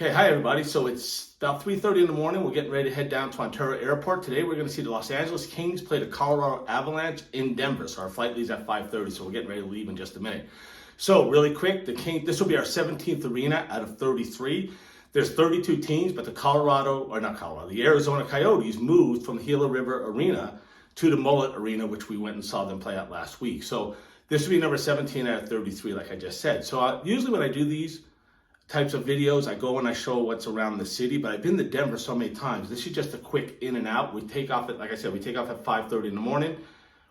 Okay, hi everybody. So it's about 3:30 in the morning. We're getting ready to head down to Ontario Airport. Today we're going to see the Los Angeles Kings play the Colorado Avalanche in Denver. So our flight leaves at 5:30, so we're getting ready to leave in just a minute. So really quick, this will be our 17th arena out of 33. There's 32 teams, but the Arizona Coyotes moved from the Gila River Arena to the Mullet Arena, which we went and saw them play at last week. So this will be number 17 out of 33, like I just said. So usually when I do these types of videos, I go and I show what's around the city, but I've been to Denver so many times. This is just a quick in and out. We take off at, like I said, we take off at 5:30 in the morning.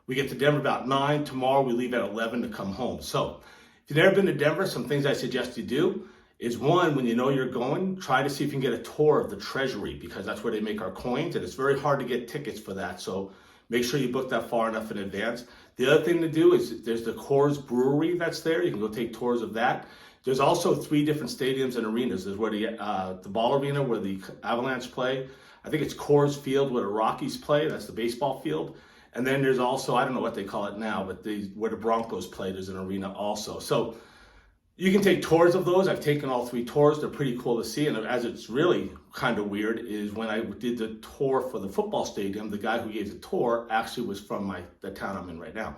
We get to Denver about 9. Tomorrow we leave at 11 to come home. So if you've never been to Denver, some things I suggest you do is, one, when you know you're going, try to see if you can get a tour of the Treasury, because that's where they make our coins, and it's very hard to get tickets for that. So make sure you book that far enough in advance. The other thing to do is there's the Coors Brewery that's there. You can go take tours of that. There's also 3 different stadiums and arenas. There's where the Ball Arena, where the Avalanche play. I think it's Coors Field, where the Rockies play. That's the baseball field. And then there's also, I don't know what they call it now, but where the Broncos play, there's an arena also. So you can take tours of those. I've taken all 3 tours. They're pretty cool to see. And as it's really kind of weird is when I did the tour for the football stadium, the guy who gave the tour actually was from the town I'm in right now.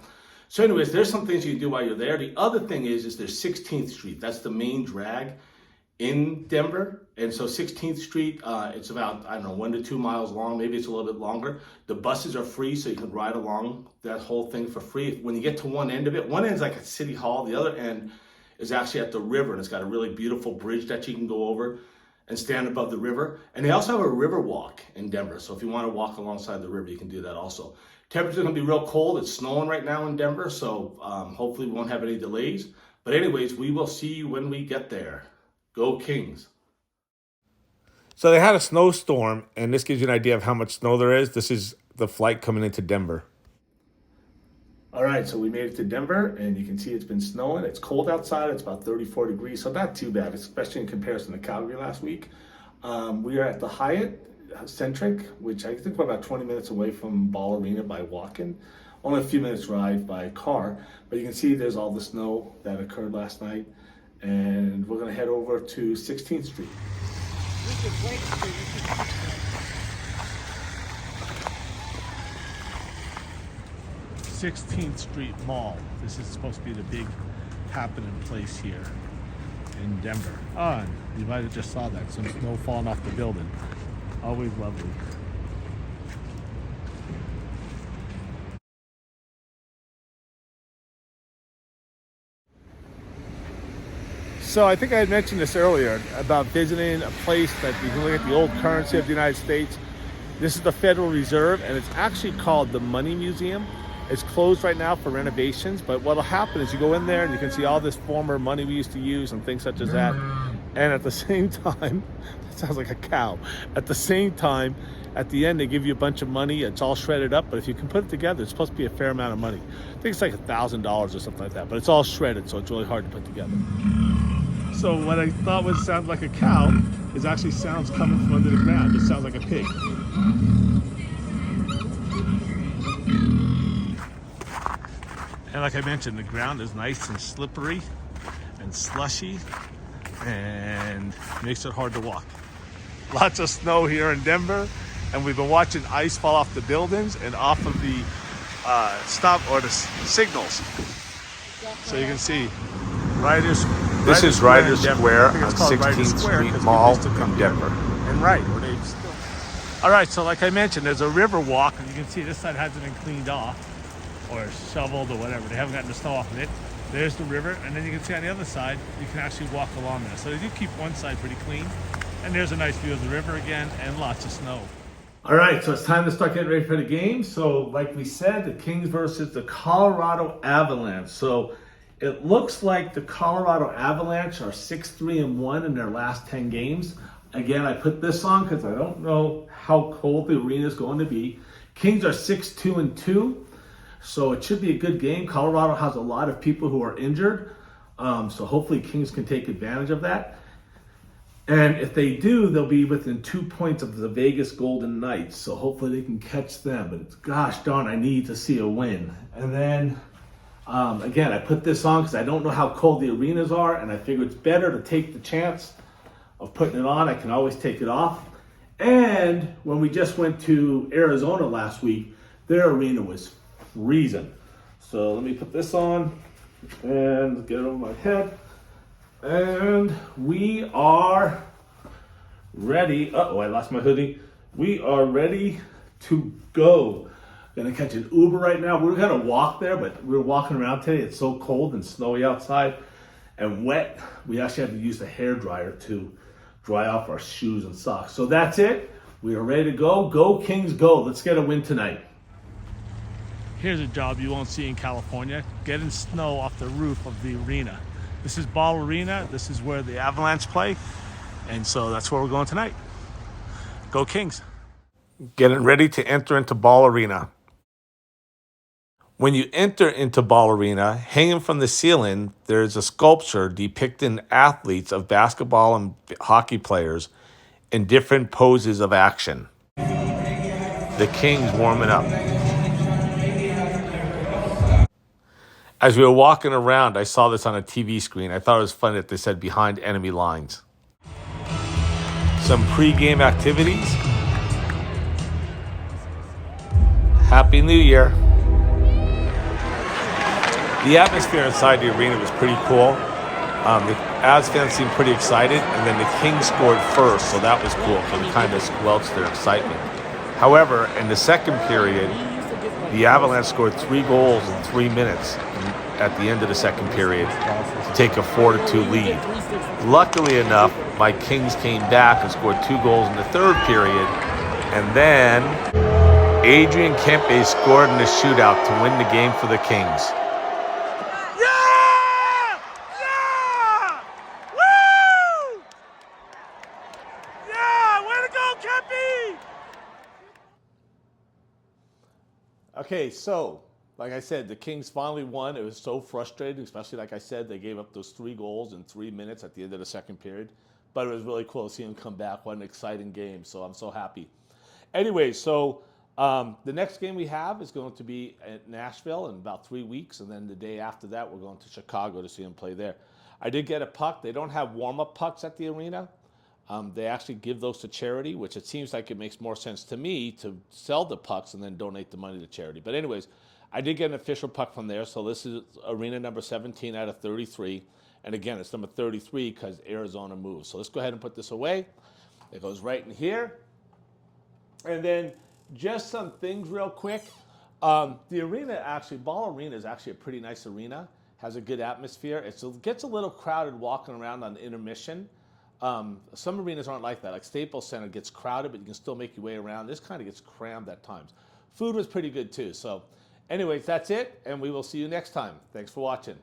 So anyways, there's some things you can do while you're there. The other thing is there's 16th Street. That's the main drag in Denver. And so 16th Street, it's about, 1 to 2 miles long. Maybe it's a little bit longer. The buses are free, so you can ride along that whole thing for free. When you get to one end of it, one end's like at City Hall. The other end is actually at the river, and it's got a really beautiful bridge that you can go over and stand above the river. And they also have a river walk in Denver. So if you want to walk alongside the river, you can do that also. Temperature's gonna be real cold. It's snowing right now in Denver, so hopefully we won't have any delays. But anyways, we will see you when we get there. Go Kings. So they had a snowstorm, and this gives you an idea of how much snow there is. This is the flight coming into Denver. All right, so we made it to Denver, and you can see it's been snowing. It's cold outside. It's about 34 degrees, so not too bad, especially in comparison to Calgary last week. We are at the Hyatt Centric, which I think we're about 20 minutes away from Ball Arena by walking. Only a few minutes drive by car, but you can see there's all the snow that occurred last night, and we're gonna head over to 16th Street. 16th Street Mall. This is supposed to be the big happening place here in Denver. Oh, and you might have just saw that. Some snow falling off the building. Always lovely. So I think I had mentioned this earlier about visiting a place that you can look at the old currency of the United States. This is the Federal Reserve, and it's actually called the Money Museum. It's closed right now for renovations, but what'll happen is you go in there and you can see all this former money we used to use and things such as that. And at the same time, that sounds like a cow. At the same time, at the end, they give you a bunch of money. It's all shredded up, but if you can put it together, it's supposed to be a fair amount of money. I think it's like $1,000 or something like that, but it's all shredded, so it's really hard to put together. So what I thought would sound like a cow is actually sounds coming from under the ground. It sounds like a pig. And like I mentioned, the ground is nice and slippery and slushy and makes it hard to walk. Lots of snow here in Denver, and we've been watching ice fall off the buildings and off of the the signals. So you can see This is Ryder Square on 16th Street Mall in Denver. And right. All right, so like I mentioned, there's a river walk, and you can see this side hasn't been cleaned off or shoveled or whatever. They haven't gotten the snow off of it. There's the river, and then you can see on the other side, you can actually walk along there. So they do keep one side pretty clean. And there's a nice view of the river again, and lots of snow. All right, so it's time to start getting ready for the game. So like we said, the Kings versus the Colorado Avalanche. So it looks like the Colorado Avalanche are 6-3-1 in their last 10 games. Again, I put this on because I don't know how cold the arena is going to be. Kings are 6-2-2, so it should be a good game. Colorado has a lot of people who are injured, so hopefully Kings can take advantage of that. And if they do, they'll be within 2 points of the Vegas Golden Knights, so hopefully they can catch them. But gosh darn, I need to see a win. And then again, I put this on because I don't know how cold the arenas are, and I figure it's better to take the chance of putting it on. I can always take it off. And when we just went to Arizona last week, their arena was freezing. So let me put this on and get it over my head. And we are ready. Uh-oh, I lost my hoodie. We are ready to go. Gonna catch an Uber right now. We're gonna walk there, but we're walking around today. It's so cold and snowy outside and wet. We actually have to use the hairdryer to dry off our shoes and socks. So that's it. We are ready to go. Go Kings, go. Let's get a win tonight. Here's a job you won't see in California. Getting snow off the roof of the arena. This is Ball Arena. This is where the Avalanche play. And so that's where we're going tonight. Go Kings. Getting ready to enter into Ball Arena. When you enter into Ball Arena, hanging from the ceiling, there's a sculpture depicting athletes of basketball and hockey players in different poses of action. The Kings warming up. As we were walking around, I saw this on a TV screen. I thought it was funny that they said behind enemy lines. Some pre-game activities. Happy New Year. The atmosphere inside the arena was pretty cool. The Avs fans seemed pretty excited, and then the Kings scored first, so that was cool. So it kind of squelched their excitement. However, in the second period, the Avalanche scored 3 goals in 3 minutes at the end of the second period to take a 4-2 lead. Luckily enough, my Kings came back and scored 2 goals in the third period, and then Adrian Kempe scored in the shootout to win the game for the Kings. Yeah! Yeah! Woo! Yeah! Way to go, Kempe! Okay, so like I said, the Kings finally won. It was so frustrating, especially like I said, they gave up those 3 goals in 3 minutes at the end of the second period. But it was really cool to see them come back. What an exciting game. So I'm so happy. Anyway, so the next game we have is going to be at Nashville in about 3 weeks. And then the day after that, we're going to Chicago to see them play there. I did get a puck. They don't have warm-up pucks at the arena. They actually give those to charity, which it seems like it makes more sense to me to sell the pucks and then donate the money to charity. But anyways, I did get an official puck from there. So this is arena number 17 out of 33. And again, it's number 33 because Arizona moves. So let's go ahead and put this away. It goes right in here. And then just some things real quick. The arena actually, Ball Arena is actually a pretty nice arena. Has a good atmosphere. It gets a little crowded walking around on intermission. Some arenas aren't like that. Like Staples Center gets crowded, but you can still make your way around. This kind of gets crammed at times. Food was pretty good too. So anyways, that's it, and we will see you next time. Thanks for watching.